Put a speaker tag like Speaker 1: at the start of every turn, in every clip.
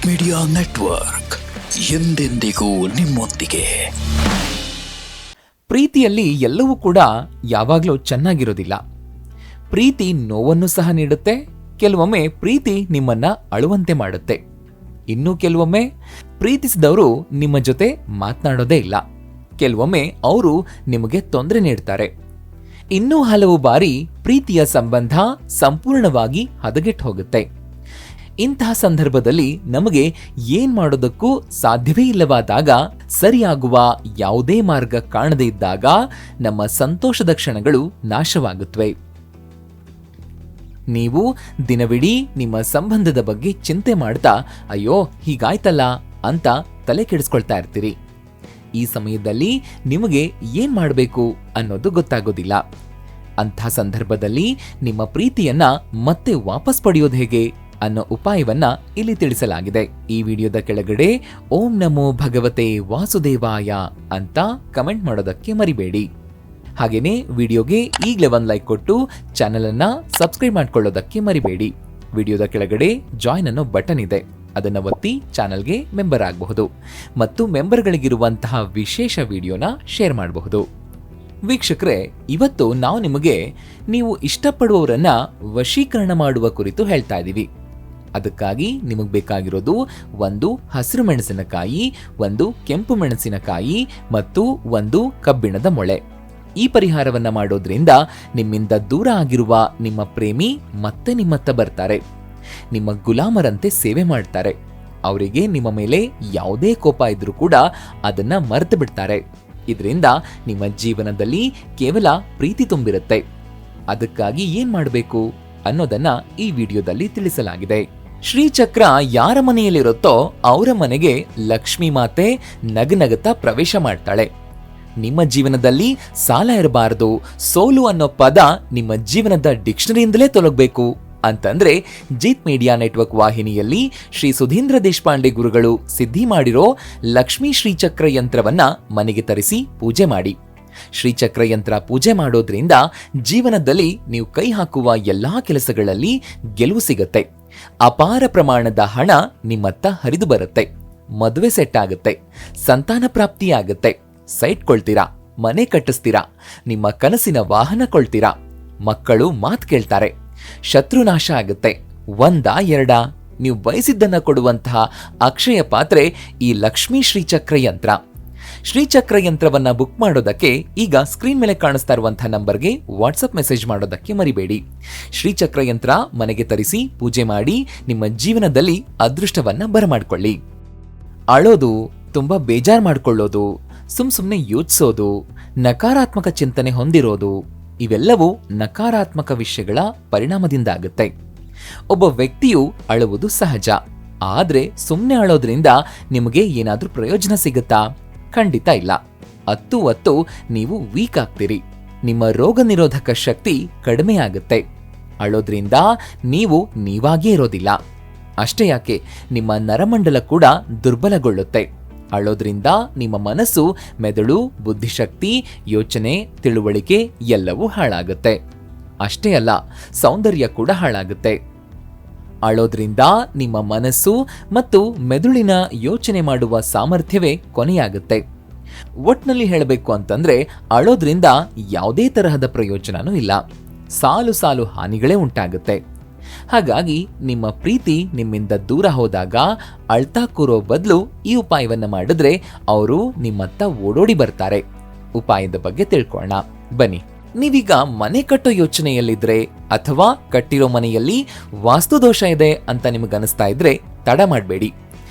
Speaker 1: Jeet media network, ಎಂದೆಂದಿಗೂ ನಿಮ್ಮೊಂದಿಗೆ.
Speaker 2: ಪ್ರೀತಿಯಲ್ಲಿ ಎಲ್ಲವೂ ಕೂಡ ಯಾವಾಗಲೂ ಚೆನ್ನಾಗಿರೋದಿಲ್ಲ. ಪ್ರೀತಿ ನೋವನ್ನು ಸಹ ನೀಡುತ್ತೆ. ಕೆಲವೊಮ್ಮೆ ಪ್ರೀತಿ ನಿಮ್ಮನ್ನ ಅಳುವಂತೆ ಮಾಡುತ್ತೆ. ಇನ್ನು ಕೆಲವೊಮ್ಮೆ ಪ್ರೀತಿಸಿದವರು ನಿಮ್ಮ ಜೊತೆ ಮಾತನಾಡೋದೇ ಇಲ್ಲ. ಕೆಲವೊಮ್ಮೆ ಅವರು ನಿಮಗೆ ತೊಂದರೆ ನೀಡ್ತಾರೆ. ಇನ್ನೂ ಹಲವು ಬಾರಿ ಪ್ರೀತಿಯ ಸಂಬಂಧ ಸಂಪೂರ್ಣವಾಗಿ ಹದಗೆಟ್ಟು ಹೋಗುತ್ತೆ. ಇಂತಹ ಸಂದರ್ಭದಲ್ಲಿ ನಮಗೆ ಏನ್ ಮಾಡೋದಕ್ಕೂ ಸಾಧ್ಯವೇ ಇಲ್ಲವಾದಾಗ, ಸರಿಯಾಗುವ ಯಾವುದೇ ಮಾರ್ಗ ಕಾಣದೇ ಇದ್ದಾಗ ನಮ್ಮ ಸಂತೋಷದ ಕ್ಷಣಗಳು ನಾಶವಾಗುತ್ತವೆ. ನೀವು ದಿನವಿಡೀ ನಿಮ್ಮ ಸಂಬಂಧದ ಬಗ್ಗೆ ಚಿಂತೆ ಮಾಡ್ತಾ ಅಯ್ಯೋ ಹೀಗಾಯ್ತಲ್ಲ ಅಂತ ತಲೆ ಕೆಡಿಸ್ಕೊಳ್ತಾ ಇರ್ತೀರಿ. ಈ ಸಮಯದಲ್ಲಿ ನಿಮಗೆ ಏನ್ ಮಾಡಬೇಕು ಅನ್ನೋದು ಗೊತ್ತಾಗೋದಿಲ್ಲ. ಅಂಥ ಸಂದರ್ಭದಲ್ಲಿ ನಿಮ್ಮ ಪ್ರೀತಿಯನ್ನ ಮತ್ತೆ ವಾಪಸ್ ಪಡೆಯೋದು ಹೇಗೆ ಅನ್ನೋ ಉಪಾಯವನ್ನ ಇಲ್ಲಿ ತಿಳಿಸಲಾಗಿದೆ. ಈ ವಿಡಿಯೋದ ಕೆಳಗಡೆ ಓಂ ನಮೋ ಭಗವತೆ ವಾಸುದೇವಾಯ ಅಂತ ಕಮೆಂಟ್ ಮಾಡೋದಕ್ಕೆ ಮರಿಬೇಡಿ. ಹಾಗೇನೆ ವಿಡಿಯೋಗೆ ಈಗಲೇ ಒಂದು ಲೈಕ್ ಕೊಟ್ಟು ಚಾನೆಲ್ ಅನ್ನ ಸಬ್ಸ್ಕ್ರೈಬ್ ಮಾಡ್ಕೊಳ್ಳೋದಕ್ಕೆ ಮರಿಬೇಡಿ. ವಿಡಿಯೋದ ಕೆಳಗಡೆ ಜಾಯಿನ್ ಅನ್ನೋ ಬಟನ್ ಇದೆ, ಅದನ್ನ ಒತ್ತಿ ಚಾನೆಲ್ಗೆ ಮೆಂಬರ್ ಆಗಬಹುದು ಮತ್ತು ಮೆಂಬರ್ಗಳಿಗಿರುವಂತಹ ವಿಶೇಷ ವಿಡಿಯೋನ ಶೇರ್ ಮಾಡಬಹುದು. ವೀಕ್ಷಕರೇ, ಇವತ್ತು ನಾವು ನಿಮಗೆ ನೀವು ಇಷ್ಟಪಡುವವರನ್ನ ವಶೀಕರಣ ಮಾಡುವ ಕುರಿತು ಹೇಳ್ತಾ ಇದ್ದೀವಿ. ಅದಕ್ಕಾಗಿ ನಿಮಗೆ ಬೇಕಾಗಿರೋದು ಒಂದು ಹಸಿರು ಮೆಣಸಿನಕಾಯಿ, ಒಂದು ಕೆಂಪು ಮೆಣಸಿನಕಾಯಿ ಮತ್ತು ಒಂದು ಕಬ್ಬಿಣದ ಮೊಳೆ. ಈ ಪರಿಹಾರವನ್ನ ಮಾಡೋದ್ರಿಂದ ನಿಮ್ಮಿಂದ ದೂರ ಆಗಿರುವ ನಿಮ್ಮ ಪ್ರೇಮಿ ಮತ್ತೆ ನಿಮ್ಮತ್ತ ಬರ್ತಾರೆ. ನಿಮ್ಮ ಗುಲಾಮರಂತೆ ಸೇವೆ ಮಾಡ್ತಾರೆ. ಅವರಿಗೆ ನಿಮ್ಮ ಮೇಲೆ ಯಾವುದೇ ಕೋಪ ಇದ್ರೂ ಕೂಡ ಅದನ್ನ ಮರೆತು ಬಿಡ್ತಾರೆ. ಇದರಿಂದ ನಿಮ್ಮ ಜೀವನದಲ್ಲಿ ಕೇವಲ ಪ್ರೀತಿ ತುಂಬಿರುತ್ತೆ. ಅದಕ್ಕಾಗಿ ಏನ್ ಮಾಡಬೇಕು ಅನ್ನೋದನ್ನ ಈ ವಿಡಿಯೋದಲ್ಲಿ ತಿಳಿಸಲಾಗಿದೆ. ಶ್ರೀಚಕ್ರ ಯಾರ ಮನೆಯಲ್ಲಿರುತ್ತೋ ಅವರ ಮನೆಗೆ ಲಕ್ಷ್ಮೀ ಮಾತೆ ನಗನಗತಾ ಪ್ರವೇಶ ಮಾಡ್ತಾಳೆ. ನಿಮ್ಮ ಜೀವನದಲ್ಲಿ ಸಾಲ ಇರಬಾರದು, ಸೋಲು ಅನ್ನೋ ಪದ ನಿಮ್ಮ ಜೀವನದ ಡಿಕ್ಷನರಿಯಿಂದಲೇ ತೊಲಗಬೇಕು ಅಂತಂದ್ರೆ ಜೀತ್ ಮೀಡಿಯಾ ನೆಟ್ವರ್ಕ್ ವಾಹಿನಿಯಲ್ಲಿ ಶ್ರೀ ಸುಧೀಂದ್ರ ದೇಶಪಾಂಡೆ ಗುರುಗಳು ಸಿದ್ಧಿ ಮಾಡಿರೋ ಲಕ್ಷ್ಮೀ ಶ್ರೀಚಕ್ರ ಯಂತ್ರವನ್ನ ಮನೆಗೆ ತರಿಸಿ ಪೂಜೆ ಮಾಡಿ. ಶ್ರೀಚಕ್ರ ಯಂತ್ರ ಪೂಜೆ ಮಾಡೋದ್ರಿಂದ ಜೀವನದಲ್ಲಿ ನೀವು ಕೈ ಹಾಕುವ ಎಲ್ಲಾ ಕೆಲಸಗಳಲ್ಲಿ ಗೆಲುವು ಸಿಗತ್ತೆ. ಅಪಾರ ಪ್ರಮಾಣದ ಹಣ ನಿಮ್ಮತ್ತ ಹರಿದು ಬರುತ್ತೆ. ಮದುವೆ ಸೆಟ್ ಆಗುತ್ತೆ, ಸಂತಾನ ಪ್ರಾಪ್ತಿ ಆಗುತ್ತೆ, ಸೈಟ್ ಕೊಳ್ತೀರಾ, ಮನೆ ಕಟ್ಟಿಸ್ತೀರಾ, ನಿಮ್ಮ ಕನಸಿನ ವಾಹನ ಕೊಳ್ತೀರಾ, ಮಕ್ಕಳು ಮಾತು ಕೇಳ್ತಾರೆ, ಶತ್ರುನಾಶ ಆಗುತ್ತೆ. ಎರಡ ನೀವು ಬಯಸಿದ್ದನ್ನ ಕೊಡುವಂತಹ ಅಕ್ಷಯ ಪಾತ್ರೆ ಈ ಲಕ್ಷ್ಮೀ ಶ್ರೀಚಕ್ರ ಯಂತ್ರ. ಶ್ರೀಚಕ್ರ ಯಂತ್ರವನ್ನ ಬುಕ್ ಮಾಡೋದಕ್ಕೆ ಈಗ ಸ್ಕ್ರೀನ್ ಮೇಲೆ ಕಾಣಿಸ್ತಾ ಇರುವಂತಹ ನಂಬರ್ಗೆ ವಾಟ್ಸ್ಆಪ್ ಮೆಸೇಜ್ ಮಾಡೋದಕ್ಕೆ ಮರಿಬೇಡಿ. ಶ್ರೀಚಕ್ರ ಯಂತ್ರ ಮನೆಗೆ ತರಿಸಿ ಪೂಜೆ ಮಾಡಿ ನಿಮ್ಮ ಜೀವನದಲ್ಲಿ ಅದೃಷ್ಟವನ್ನ ಬರಮಾಡ್ಕೊಳ್ಳಿ. ಅಳೋದು, ತುಂಬಾ ಬೇಜಾರ್ ಮಾಡ್ಕೊಳ್ಳೋದು, ಸುಮ್ನೆ ಯೋಚಿಸೋದು, ನಕಾರಾತ್ಮಕ ಚಿಂತನೆ ಹೊಂದಿರೋದು, ಇವೆಲ್ಲವೂ ನಕಾರಾತ್ಮಕ ವಿಷಯಗಳ ಪರಿಣಾಮದಿಂದ ಆಗುತ್ತೆ. ಒಬ್ಬ ವ್ಯಕ್ತಿಯು ಅಳುವುದು ಸಹಜ. ಆದ್ರೆ ಸುಮ್ನೆ ಅಳೋದ್ರಿಂದ ನಿಮಗೆ ಏನಾದ್ರೂ ಪ್ರಯೋಜನ ಸಿಗುತ್ತಾ? ಖಂಡಿತ ಇಲ್ಲ. ಹೊತ್ತು ನೀವು ವೀಕ್ ಆಗ್ತೀರಿ. ನಿಮ್ಮ ರೋಗ ನಿರೋಧಕ ಶಕ್ತಿ ಕಡಿಮೆ ಆಗುತ್ತೆ. ಅಳೋದ್ರಿಂದ ನೀವು ನೀವಾಗೇ ಇರೋದಿಲ್ಲ. ಅಷ್ಟೇ ಯಾಕೆ, ನಿಮ್ಮ ನರಮಂಡಲ ಕೂಡ ದುರ್ಬಲಗೊಳ್ಳುತ್ತೆ. ಅಳೋದ್ರಿಂದ ನಿಮ್ಮ ಮನಸ್ಸು, ಮೆದುಳು, ಬುದ್ಧಿಶಕ್ತಿ, ಯೋಚನೆ, ತಿಳುವಳಿಕೆ ಎಲ್ಲವೂ ಹಾಳಾಗುತ್ತೆ. ಅಷ್ಟೇ ಅಲ್ಲ, ಸೌಂದರ್ಯ ಕೂಡ ಹಾಳಾಗುತ್ತೆ. ಅಳೋದ್ರಿಂದ ನಿಮ್ಮ ಮನಸ್ಸು ಮತ್ತು ಮೆದುಳಿನ ಯೋಚನೆ ಮಾಡುವ ಸಾಮರ್ಥ್ಯವೇ ಕೊನೆಯಾಗುತ್ತೆ. ಒಟ್ನಲ್ಲಿ ಹೇಳಬೇಕು ಅಂತಂದ್ರೆ ಅಳೋದ್ರಿಂದ ಯಾವುದೇ ತರಹದ ಪ್ರಯೋಜನನೂ ಇಲ್ಲ. ಸಾಲು ಸಾಲು ಹಾನಿಗಳೇ ಉಂಟಾಗುತ್ತೆ. ಹಾಗಾಗಿ ನಿಮ್ಮ ಪ್ರೀತಿ ನಿಮ್ಮಿಂದ ದೂರ ಹೋದಾಗ ಅಳ್ತಾ ಕೂರೋ ಬದಲು ಈ ಉಪಾಯವನ್ನ ಮಾಡಿದ್ರೆ ಅವರು ನಿಮ್ಮತ್ತ ಓಡೋಡಿ ಬರ್ತಾರೆ. ಉಪಾಯದ ಬಗ್ಗೆ ತಿಳ್ಕೊಳ್ಳೋಣ ಬನ್ನಿ. ನೀವೀಗ ಮನೆ ಕಟ್ಟೋ ಯೋಚನೆಯಲ್ಲಿದ್ರೆ ಅಥವಾ ಕಟ್ಟಿರೋ ಮನೆಯಲ್ಲಿ ವಾಸ್ತುದೋಷ ಇದೆ ಅಂತ ನಿಮಗನಿಸ್ತಾ ಇದ್ರೆ ತಡ ಮಾಡಬೇಡಿ.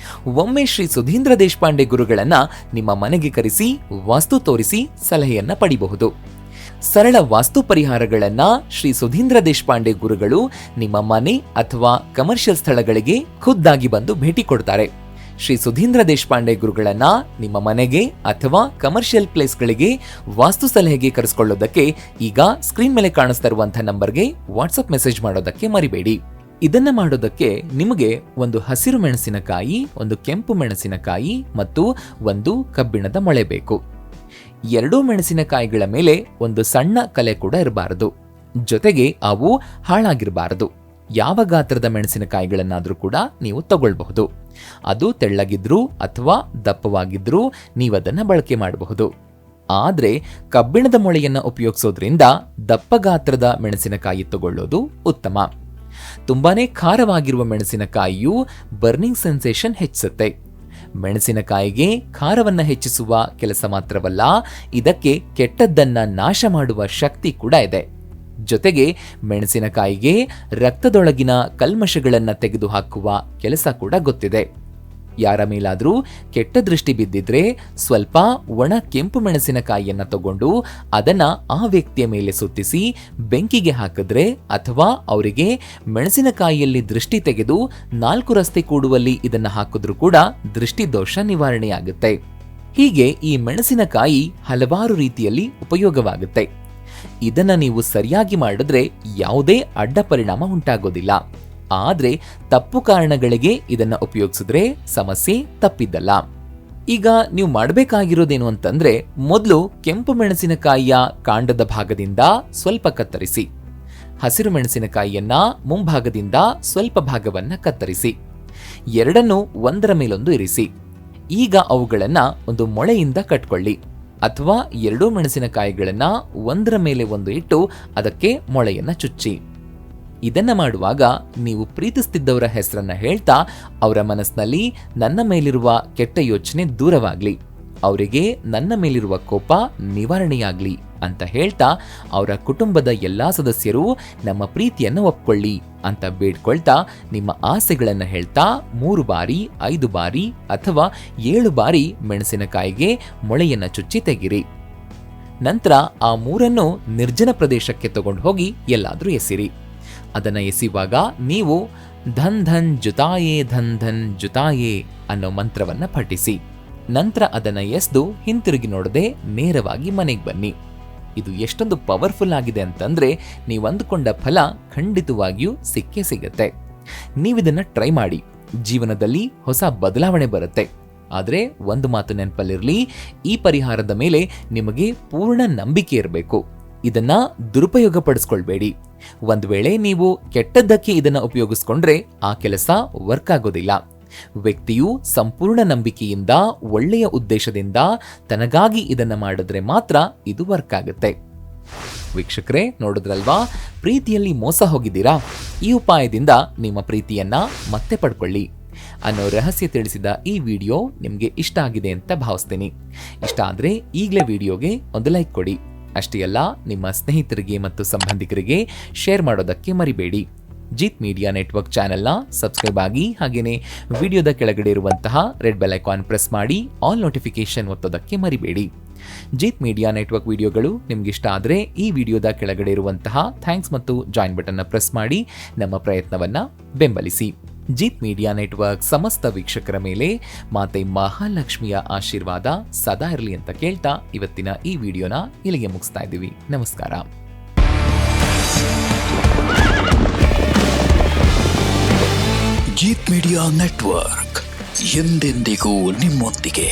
Speaker 2: ಒಮ್ಮೆ ಶ್ರೀ ಸುಧೀಂದ್ರ ದೇಶಪಾಂಡೆ ಗುರುಗಳನ್ನ ನಿಮ್ಮ ಮನೆಗೆ ಕರೆಸಿ ವಾಸ್ತು ತೋರಿಸಿ ಸಲಹೆಯನ್ನ ಪಡಿಬಹುದು. ಸರಳ ವಾಸ್ತು ಪರಿಹಾರಗಳನ್ನ ಶ್ರೀ ಸುಧೀಂದ್ರ ದೇಶಪಾಂಡೆ ಗುರುಗಳು ನಿಮ್ಮ ಮನೆ ಅಥವಾ ಕಮರ್ಷಿಯಲ್ ಸ್ಥಳಗಳಿಗೆ ಖುದ್ದಾಗಿ ಬಂದು ಭೇಟಿ ಕೊಡ್ತಾರೆ. ಶ್ರೀ ಸುಧೀಂದ್ರ ದೇಶಪಾಂಡೆ ಗುರುಗಳನ್ನ ನಿಮ್ಮ ಮನೆಗೆ ಅಥವಾ ಕಮರ್ಷಿಯಲ್ ಪ್ಲೇಸ್ಗಳಿಗೆ ವಾಸ್ತು ಸಲಹೆಗೆ ಕರೆಸಿಕೊಳ್ಳೋದಕ್ಕೆ ಈಗ ಸ್ಕ್ರೀನ್ ಮೇಲೆ ಕಾಣಿಸ್ತಾ ಇರುವಂತಹ ನಂಬರ್ಗೆ ವಾಟ್ಸ್ಆಪ್ ಮೆಸೇಜ್ ಮಾಡೋದಕ್ಕೆ ಮರಿಬೇಡಿ. ಇದನ್ನ ಮಾಡೋದಕ್ಕೆ ನಿಮಗೆ ಒಂದು ಹಸಿರು ಮೆಣಸಿನಕಾಯಿ, ಒಂದು ಕೆಂಪು ಮೆಣಸಿನಕಾಯಿ ಮತ್ತು ಒಂದು ಕಬ್ಬಿಣದ ಮೊಳೆ ಬೇಕು. ಎರಡೂ ಮೆಣಸಿನಕಾಯಿಗಳ ಮೇಲೆ ಒಂದು ಸಣ್ಣ ಕಲೆ ಕೂಡ ಇರಬಾರದು. ಜೊತೆಗೆ ಅವು ಹಾಳಾಗಿರಬಾರದು. ಯಾವ ಗಾತ್ರದ ಮೆಣಸಿನಕಾಯಿಗಳನ್ನಾದರೂ ಕೂಡ ನೀವು ತಗೊಳ್ಬಹುದು. ಅದು ತೆಳ್ಳಗಿದ್ರೂ ಅಥವಾ ದಪ್ಪವಾಗಿದ್ರೂ ನೀವದನ್ನು ಬಳಕೆ ಮಾಡಬಹುದು. ಆದರೆ ಕಬ್ಬಿಣದ ಮೊಳೆಯನ್ನ ಉಪಯೋಗಿಸೋದ್ರಿಂದ ದಪ್ಪ ಗಾತ್ರದ ಮೆಣಸಿನಕಾಯಿ ತಗೊಳ್ಳೋದು ಉತ್ತಮ. ತುಂಬಾನೇ ಖಾರವಾಗಿರುವ ಮೆಣಸಿನಕಾಯಿಯು ಬರ್ನಿಂಗ್ ಸೆನ್ಸೇಷನ್ ಹೆಚ್ಚಿಸುತ್ತೆ. ಮೆಣಸಿನಕಾಯಿಗೆ ಖಾರವನ್ನ ಹೆಚ್ಚಿಸುವ ಕೆಲಸ ಮಾತ್ರವಲ್ಲ, ಇದಕ್ಕೆ ಕೆಟ್ಟದ್ದನ್ನ ನಾಶ ಮಾಡುವ ಶಕ್ತಿ ಕೂಡ ಇದೆ. ಜೊತೆಗೆ ಮೆಣಸಿನಕಾಯಿಗೆ ರಕ್ತದೊಳಗಿನ ಕಲ್ಮಶಗಳನ್ನ ತೆಗೆದುಹಾಕುವ ಕೆಲಸ ಕೂಡ ಗೊತ್ತಿದೆ. ಯಾರ ಮೇಲಾದ್ರೂ ಕೆಟ್ಟ ದೃಷ್ಟಿ ಬಿದ್ದಿದ್ರೆ ಸ್ವಲ್ಪ ಒಣ ಕೆಂಪು ಮೆಣಸಿನಕಾಯಿಯನ್ನ ತಗೊಂಡು ಅದನ್ನ ಆ ವ್ಯಕ್ತಿಯ ಮೇಲೆ ಸುತ್ತಿಸಿ ಬೆಂಕಿಗೆ ಹಾಕಿದ್ರೆ ಅಥವಾ ಅವರಿಗೆ ಮೆಣಸಿನಕಾಯಿಯಲ್ಲಿ ದೃಷ್ಟಿ ತೆಗೆದು 4 ರಸ್ತೆ ಕೂಡುವಲ್ಲಿ ಇದನ್ನ ಹಾಕಿದ್ರೂ ಕೂಡ ದೃಷ್ಟಿ ದೋಷ ನಿವಾರಣೆಯಾಗುತ್ತೆ. ಹೀಗೆ ಈ ಮೆಣಸಿನಕಾಯಿ ಹಲವಾರು ರೀತಿಯಲ್ಲಿ ಉಪಯೋಗವಾಗುತ್ತೆ. ಇದನ್ನ ನೀವು ಸರಿಯಾಗಿ ಮಾಡಿದ್ರೆ ಯಾವುದೇ ಅಡ್ಡ ಪರಿಣಾಮ ಉಂಟಾಗೋದಿಲ್ಲ. ಆದ್ರೆ ತಪ್ಪು ಕಾರಣಗಳಿಗೆ ಇದನ್ನ ಉಪಯೋಗಿಸಿದ್ರೆ ಸಮಸ್ಯೆ ತಪ್ಪಿದ್ದಲ್ಲ. ಈಗ ನೀವು ಮಾಡಬೇಕಾಗಿರೋದೇನು ಅಂತಂದ್ರೆ, ಮೊದಲು ಕೆಂಪು ಮೆಣಸಿನಕಾಯಿಯ ಕಾಂಡದ ಭಾಗದಿಂದ ಸ್ವಲ್ಪ ಕತ್ತರಿಸಿ, ಹಸಿರು ಮೆಣಸಿನಕಾಯಿಯನ್ನ ಮುಂಭಾಗದಿಂದ ಸ್ವಲ್ಪ ಭಾಗವನ್ನ ಕತ್ತರಿಸಿ, ಎರಡನ್ನೂ ಒಂದರ ಮೇಲೊಂದು ಇರಿಸಿ. ಈಗ ಅವುಗಳನ್ನ ಒಂದು ಮೊಳೆಯಿಂದ ಕಟ್ಕೊಳ್ಳಿ, ಅಥವಾ ಎರಡೂ ಮೆಣಸಿನಕಾಯಿಗಳನ್ನ ಒಂದರ ಮೇಲೆ ಒಂದು ಇಟ್ಟು ಅದಕ್ಕೆ ಮೊಳೆಯನ್ನ ಚುಚ್ಚಿ. ಇದನ್ನ ಮಾಡುವಾಗ ನೀವು ಪ್ರೀತಿಸ್ತಿದ್ದವರ ಹೆಸರನ್ನ ಹೇಳ್ತಾ ಅವರ ಮನಸ್ಸಿನಲ್ಲಿ ನನ್ನ ಮೇಲಿರುವ ಕೆಟ್ಟ ಯೋಚನೆ ದೂರವಾಗ್ಲಿ, ಅವರಿಗೆ ನನ್ನ ಮೇಲಿರುವ ಕೋಪ ನಿವಾರಣೆಯಾಗ್ಲಿ ಅಂತ ಹೇಳ್ತಾ ಅವರ ಕುಟುಂಬದ ಎಲ್ಲಾ ಸದಸ್ಯರು ನಮ್ಮ ಪ್ರೀತಿಯನ್ನು ಒಪ್ಕೊಳ್ಳಿ ಅಂತ ಬೇಡ್ಕೊಳ್ತಾ ನಿಮ್ಮ ಆಸೆಗಳನ್ನ ಹೇಳ್ತಾ 3 ಬಾರಿ 5 ಬಾರಿ ಅಥವಾ 7 ಬಾರಿ ಮೆಣಸಿನಕಾಯಿಗೆ ಮೊಳೆಯನ್ನ ಚುಚ್ಚಿ ತೆಗಿರಿ. ನಂತರ ಆ 3 ನಿರ್ಜನ ಪ್ರದೇಶಕ್ಕೆ ತಗೊಂಡು ಹೋಗಿ ಎಲ್ಲಾದ್ರೂ ಎಸಿರಿ. ಅದನ್ನ ಎಸೆಯುವಾಗ ನೀವು ಧನ್ ಧನ್ ಜುತಾಯೇ ಧನ್ ಧನ್ ಜುತಾಯೇ ಅನ್ನೋ ಮಂತ್ರವನ್ನ ಪಠಿಸಿ. ನಂತರ ಅದನ್ನ ಎಸ್ದು ಹಿಂತಿರುಗಿ ನೋಡದೆ ನೇರವಾಗಿ ಮನೆಗೆ ಬನ್ನಿ. ಇದು ಎಷ್ಟೊಂದು ಪವರ್ಫುಲ್ ಆಗಿದೆ ಅಂತಂದ್ರೆ ನೀವು ಅಂದುಕೊಂಡ ಫಲ ಖಂಡಿತವಾಗಿಯೂ ಸಿಕ್ಕೇ ಸಿಗತ್ತೆ. ನೀವಿದನ್ನ ಟ್ರೈ ಮಾಡಿ, ಜೀವನದಲ್ಲಿ ಹೊಸ ಬದಲಾವಣೆ ಬರುತ್ತೆ. ಆದ್ರೆ ಒಂದು ಮಾತು ನೆನಪಲ್ಲಿರಲಿ, ಈ ಪರಿಹಾರದ ಮೇಲೆ ನಿಮಗೆ ಪೂರ್ಣ ನಂಬಿಕೆ ಇರಬೇಕು. ಇದನ್ನ ದುರುಪಯೋಗ ಪಡಿಸ್ಕೊಳ್ಬೇಡಿ. ಒಂದ್ ವೇಳೆ ನೀವು ಕೆಟ್ಟದ್ದಕ್ಕೆ ಇದನ್ನ ಉಪಯೋಗಿಸ್ಕೊಂಡ್ರೆ ಆ ಕೆಲಸ ವರ್ಕ್ ಆಗೋದಿಲ್ಲ. ವ್ಯಕ್ತಿಯು ಸಂಪೂರ್ಣ ನಂಬಿಕೆಯಿಂದ ಒಳ್ಳೆಯ ಉದ್ದೇಶದಿಂದ ತನಗಾಗಿ ಇದನ್ನ ಮಾಡಿದ್ರೆ ಮಾತ್ರ ಇದು ವರ್ಕ್ ಆಗುತ್ತೆ. ವೀಕ್ಷಕರೇ, ನೋಡಿದ್ರಲ್ವಾ, ಪ್ರೀತಿಯಲ್ಲಿ ಮೋಸ ಹೋಗಿದ್ದೀರಾ? ಈ ಉಪಾಯದಿಂದ ನಿಮ್ಮ ಪ್ರೀತಿಯನ್ನ ಮತ್ತೆ ಪಡ್ಕೊಳ್ಳಿ ಅನ್ನೋ ರಹಸ್ಯ ತಿಳಿಸಿದ ಈ ವಿಡಿಯೋ ನಿಮ್ಗೆ ಇಷ್ಟ ಆಗಿದೆ ಅಂತ ಭಾವಿಸ್ತೀನಿ. ಇಷ್ಟ ಆದ್ರೆ ಈಗಲೇ ವಿಡಿಯೋಗೆ ಒಂದು ಲೈಕ್ ಕೊಡಿ. ಅಷ್ಟೇ ಅಲ್ಲ, ನಿಮ್ಮ ಸ್ನೇಹಿತರಿಗೆ ಮತ್ತು ಸಂಬಂಧಿಕರಿಗೆ ಶೇರ್ ಮಾಡೋದಕ್ಕೆ ಮರಿಬೇಡಿ. ಜೀತ್ ಮೀಡಿಯಾ ನೆಟ್ವರ್ಕ್ ಚಾನೆಲ್ನ ಸಬ್ಸ್ಕ್ರೈಬ್ ಆಗಿ, ಹಾಗೇನೆ ವಿಡಿಯೋದ ಕೆಳಗಡೆ ಇರುವಂತಹ ರೆಡ್ ಬೆಲ್ ಐಕಾನ್ ಪ್ರೆಸ್ ಮಾಡಿ ಆಲ್ ನೋಟಿಫಿಕೇಶನ್ ಒತ್ತೋದಕ್ಕೆ ಮರಿಬೇಡಿ. ಜೀತ್ ಮೀಡಿಯಾ ನೆಟ್ವರ್ಕ್ ವಿಡಿಯೋಗಳು ನಿಮ್ಗೆ ಇಷ್ಟ ಆದರೆ ಈ ವಿಡಿಯೋದ ಕೆಳಗಡೆ ಇರುವಂತಹ ಥ್ಯಾಂಕ್ಸ್ ಮತ್ತು ಜಾಯಿನ್ ಬಟನ್ನ ಪ್ರೆಸ್ ಮಾಡಿ ನಮ್ಮ ಪ್ರಯತ್ನವನ್ನ ಬೆಂಬಲಿಸಿ. ಜೀತ್ ಮೀಡಿಯಾ ನೆಟ್ವರ್ಕ್ ಸಮಸ್ತ ವೀಕ್ಷಕರ ಮೇಲೆ ಮಾತೆ ಮಹಾಲಕ್ಷ್ಮಿಯ ಆಶೀರ್ವಾದ ಸದಾ ಇರಲಿ ಅಂತ ಕೇಳ್ತಾ ಇವತ್ತಿನ ಈ ವಿಡಿಯೋನ ಇಲ್ಲಿಗೆ ಮುಗಿಸ್ತಾ ಇದ್ದೀವಿ. ನಮಸ್ಕಾರ.
Speaker 1: ಜೀತ್ ಮೀಡಿಯಾ ನೆಟ್ವರ್ಕ್ ಎಂದೆಂದಿಗೂ ನಿಮ್ಮೊಂದಿಗೆ.